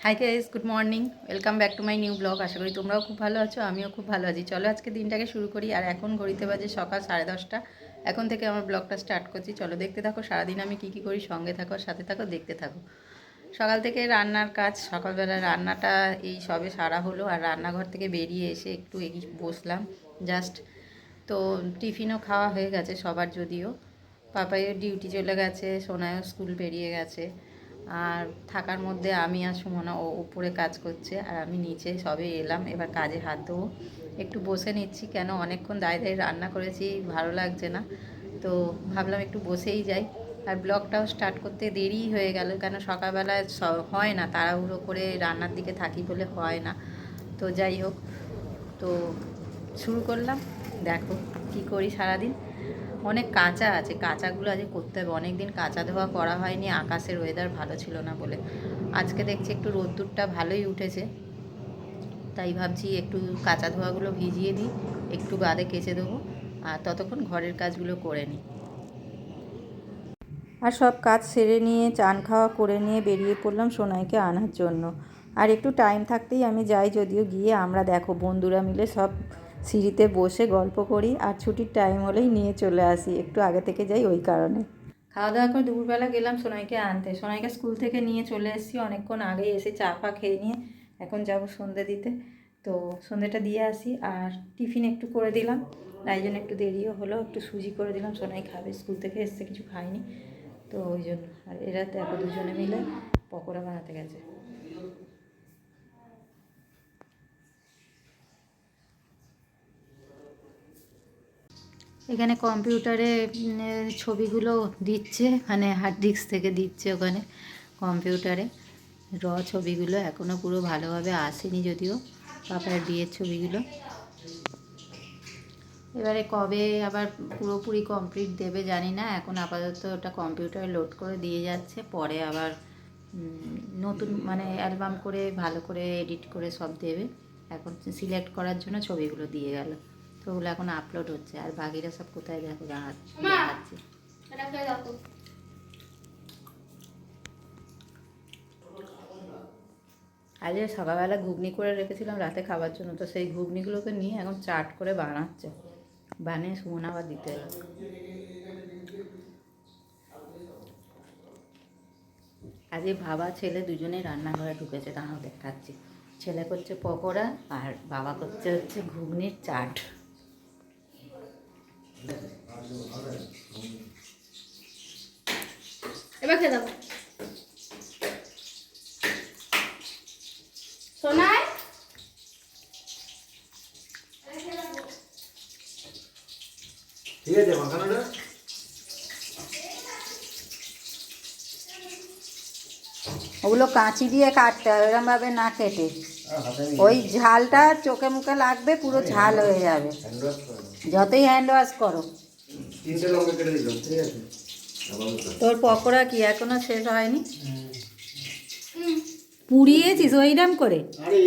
High guys, good morning. Welcome back to my new blog. আশা করি তোমরাও খুব ভালো আছো, আমিও খুব ভালো আছি। চলো আজকে দিনটাকে শুরু করি। আর এখন ঘড়িতে বাজে সকাল 10:30। এখন থেকে আমার ব্লগটা স্টার্ট করছি। চলো দেখতে থাকো সারাদিন আমি কী কী করি। সঙ্গে থাকো, সাথে থাকো, দেখতে থাকো। সকাল থেকে রান্নার কাজ, সকালবেলা রান্নাটা এই সবে সারা হলো। আর রান্নাঘর থেকে বেরিয়ে এসে একটু বসলাম জাস্ট। তো টিফিনও খাওয়া হয়ে গেছে সবার, যদিও পাপাইয়ের ডিউটি চলে গেছে, সোনায়ও স্কুল বেরিয়ে গেছে। আর থাকার মধ্যে আমি আর সুমনা উপরে কাজ করছে, আর আমি নিচে সবে এলাম। এবার কাজে হাত দেবো, একটু বসে নিচ্ছি। কেন অনেকক্ষণ দাঁড়িয়ে দাঁড়িয়ে রান্না করেছি, ভালো লাগছে না। তো ভাবলাম একটু বসেই যাই। আর ব্লগটাও স্টার্ট করতে দেরি হয়ে গেল, কেন সকালবেলায় হয় না, তাড়াহুড়ো করে রান্নার দিকে থাকি বলে হয় না। তো যাই হোক, তো শুরু করলাম। দেখো কি করি সারাদিন। অনেক কাঁচা আছে, কাঁচাগুলো আজকে করতে হবে। অনেক দিন কাঁচা ধোয়া করা হয়নি, আকাশের ওয়েদার ভালো ছিল না বলে। আজকে দেখছি একটু রোদ্দুরটা ভালোই উঠেছে, তাই ভাবছি একটু কাঁচা ধোয়াগুলো ভিজিয়ে দিই, একটু বাদে কেচে দেবো। আর ততক্ষণ ঘরের কাজগুলো করে নিই। আর সব কাজ সেরে নিয়ে চান খাওয়া করে নিয়ে বেরিয়ে পড়লাম সোনাইকে আনার জন্য। আর একটু টাইম থাকতেই আমি যাই, যদিও গিয়ে আমরা দেখো বন্ধুরা মিলে সব সিঁড়িতে বসে গল্প করি। আর ছুটির টাইম হলেই নিয়ে চলে আসি, একটু আগে থেকে যাই ওই কারণে। খাওয়া দাওয়া করে দুপুরবেলা গেলাম সোনাইকে আনতে। সোনাইকে স্কুল থেকে নিয়ে চলে এসেছি অনেকক্ষণ আগেই, এসে চা ফা খেয়ে নিয়ে এখন যাব সন্ধে দিতে। তো সন্ধেটা দিয়ে আসি। আর টিফিন একটু করে দিলাম, তাই জন্য একটু দেরিও হলো। একটু সুজি করে দিলাম, সোনাই খাবে, স্কুল থেকে এসছে কিছু খায়নি, তো ওই জন্য। আর এরা দেখো দুজনে মিলে পকোড়া বানাতে গেছে। এখানে কম্পিউটারে ছবিগুলো দিচ্ছে, মানে হার্ড ডিস্ক থেকে দিচ্ছে ওখানে কম্পিউটারে। ছবিগুলো এখনও পুরো ভালোভাবে আসেনি, যদিও পাপার বিয়ের ছবিগুলো। এবারে কবে আবার পুরোপুরি কমপ্লিট দেবে জানি না। এখন আপাতত ওটা কম্পিউটারে লোড করে দিয়ে যাচ্ছে, পরে আবার নতুন মানে অ্যালবাম করে ভালো করে এডিট করে সব দেবে। এখন সিলেক্ট করার জন্য ছবিগুলো দিয়ে গেল, তো ওগুলো এখন আপলোড হচ্ছে। আর বাকিরা সব কোথায় দেখো দেখাচ্ছে। আজকে সকালবেলা ঘুগনি করে রেখেছিলাম রাতে খাবার জন্য, তো সেই ঘুগনিগুলোকে নিয়ে এখন চাট করে বানাচ্ছে। বানিয়ে সুমনা আবার দিতে হবে। আজকে বাবা ছেলে দুজনেই রান্নাঘরে ঢুকেছে, তাও দেখাচ্ছি। ছেলে করছে পকোড়া আর বাবা করছে হচ্ছে ঘুগনির চাট। এবার খেয়ে দেবো সোনাই। ঠিক আছে মাখানোটা ওগুলো কাঁচি দিয়ে কাটতে হবে, এরমভাবে না কেটে। ওই ঝালটা চোখে মুখে লাগবে, পুরো ঝাল হয়ে যাবে যতই হ্যান্ড ওয়াশ করো। তোর পকোড়া কি এখনো শেষ হয়নি? পুড়িয়েছিস ওইরকম করে? আরে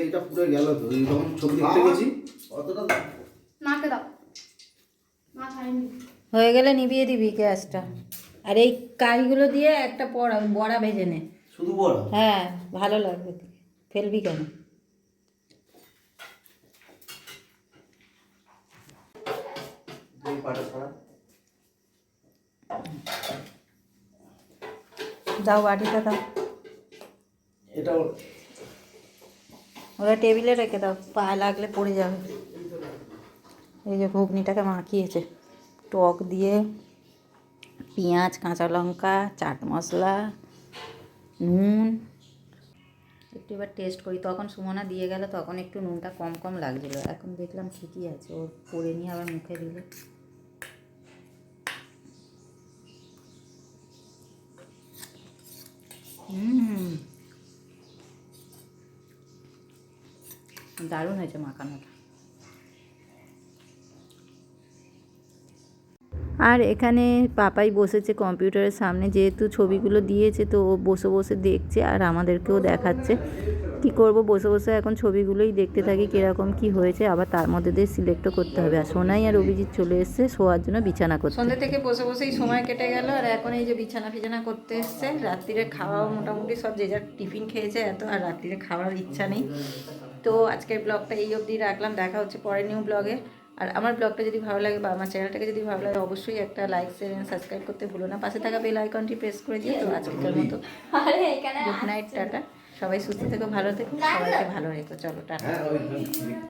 এটা পুরো গেল তো, যখন ছবি দেখতে গেছি অতটা মাকে দাও, মা খাইনি। হয়ে গেলে নিভিয়ে দিবি গ্যাসটা। আর এই কাইগুলো দিয়ে একটা বড়া ভেজে নে। শুধু বড়া? হ্যাঁ, ভালো লাগবে। ফেলবি কেন? দাও বাটিটা দাও, এটা ওরা টেবিলে রেখে দাও, পায়ে লাগলে পড়ে যাবে। এই যে ঘুগনিটাকে মাখিয়েছে টক দিয়ে, পেঁয়াজ, কাঁচা লঙ্কা, চাট মশলা, নুন। একটু এবার টেস্ট করি। তখন সুমনা দিয়ে গেল, তখন একটু নুনটা কম কম লাগছিলো, এখন দেখলাম ঠিকই আছে। ওর করে নিয়ে আবার মুখে দিলে। দারুণ হয়েছে মাখানোটা। আর এখানে পাপাই বসেছে কম্পিউটারের সামনে, যেহেতু ছবিগুলো দিয়েছে তো ও বসে বসে দেখছে আর আমাদেরকেও দেখাচ্ছে। কি করব, বসে বসে এখন ছবিগুলোই দেখতে থাকি কীরকম কি হয়েছে, আবার তার মধ্যে দিয়ে সিলেক্টও করতে হবে। আর সোনাই আর অভিজিৎ চলে এসছে শোয়ার জন্য বিছানা করতে। সন্ধ্যে থেকে বসে বসেই সময় কেটে গেল, আর এখন এই যে বিছানা করতে এসছে। রাত্রিরে খাওয়াও মোটামুটি সব যে যার টিফিন খেয়েছে এত, আর রাত্রিরে খাওয়ার ইচ্ছা নেই। তো আজকের ব্লগটা এই অবধি রাখলাম, দেখা হচ্ছে পরের নিউ ব্লগে। আর আমার ব্লগটা যদি ভালো লাগে বা আমার চ্যানেলটাকে যদি ভালো লাগে অবশ্যই একটা লাইক শেয়ার এন্ড সাবস্ক্রাইব করতে ভুলো না। পাশে থাকা বেল আইকনটি প্রেস করে দিও। তো আজকের মতো গুড নাইট, টাটা। সবাই সুস্থ থেকো, ভালো থেকো, সবাইকে ভালো রেখো। চলো টাটা।